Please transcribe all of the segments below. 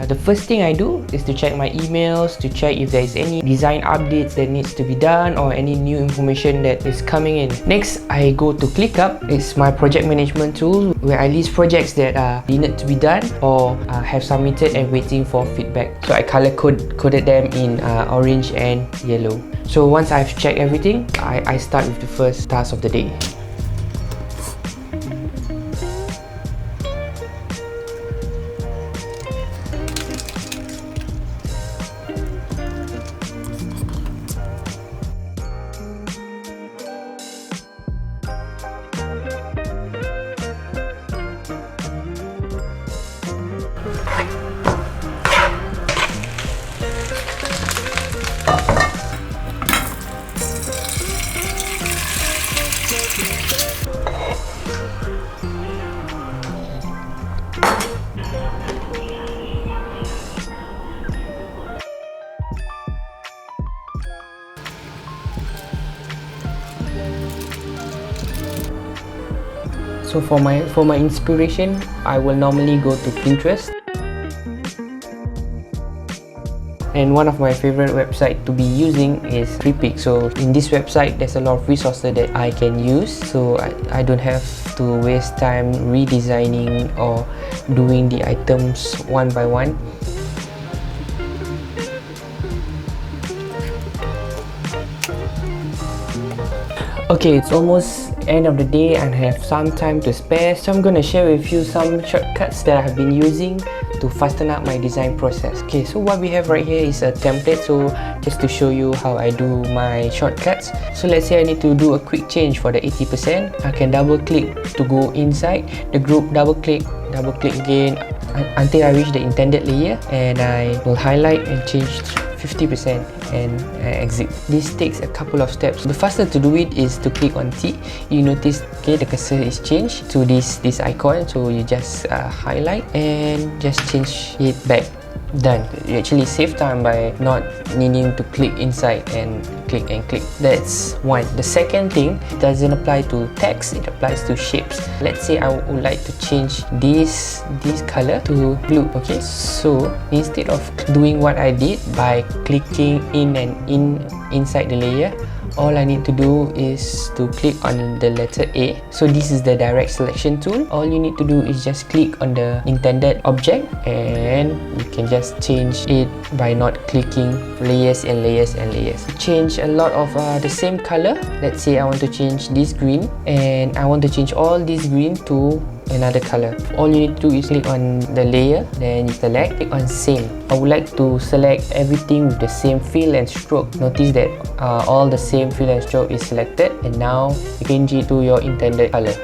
The first thing I do is to check my emails to check if there is any design updates that needs to be done or any new information that is coming in. Next, I go to ClickUp. It's my project management tool where I list projects that needed to be done or have submitted and waiting for feedback. So I coded them in orange and yellow. So once I've checked everything, I start with the first task of the day. So for my inspiration, I will normally go to Pinterest. And one of my favorite websites to be using is Freepik. So in this website, there's a lot of resources that I can use. So I don't have to waste time redesigning or doing the items one by one. Okay, it's almost end of the day and I have some time to spare, so I'm gonna share with you some shortcuts that I've been using to fasten up my design process. Okay, so what we have right here is a template, so just to show you how I do my shortcuts. So let's say I need to do a quick change for the 80%. I can double click to go inside the group, double click again until I reach the intended layer, and I will highlight and change 50% and exit. This takes a couple of steps. The faster to do it is to click on T. You notice, okay, the cursor is changed to this icon, so you just highlight and just change it back. Done. You actually save time by not needing to click inside and click. That's one. The second thing, it doesn't apply to text, it applies to shapes. Let's say I would like to change this color to blue. Okay, so instead of doing what I did by clicking inside the layer, all I need to do is to click on the letter A. So this is the direct selection tool. All you need to do is just click on the intended object and you can just change it by not clicking layers and layers and layers. Change a lot of the same color. Let's say I want to change this green and I want to change all this green to another color. All you need to do is click on the layer, then you select, click on same. I would like to select everything with the same fill and stroke. Notice that all the same fill and stroke is selected, and now you change it to your intended color.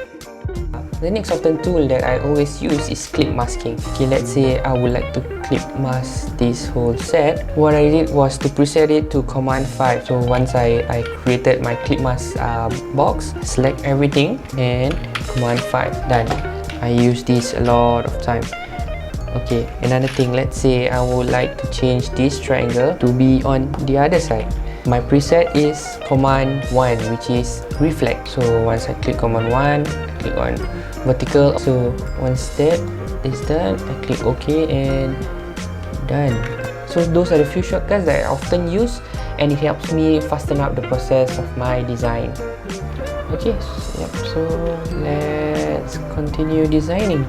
The next often tool that I always use is clip masking. Okay, let's say I would like to clip mask this whole set. What I did was to preset it to Command 5. So once I created my clip mask box, select everything and Command 5, done. I use this a lot of time. Okay, another thing, let's say I would like to change this triangle to be on the other side. My preset is Command 1, which is reflect. So once I click Command 1, I click on vertical. So once that is done, I click OK and done. So those are the few shortcuts that I often use, and it helps me fasten up the process of my design. Okay, so let's continue designing.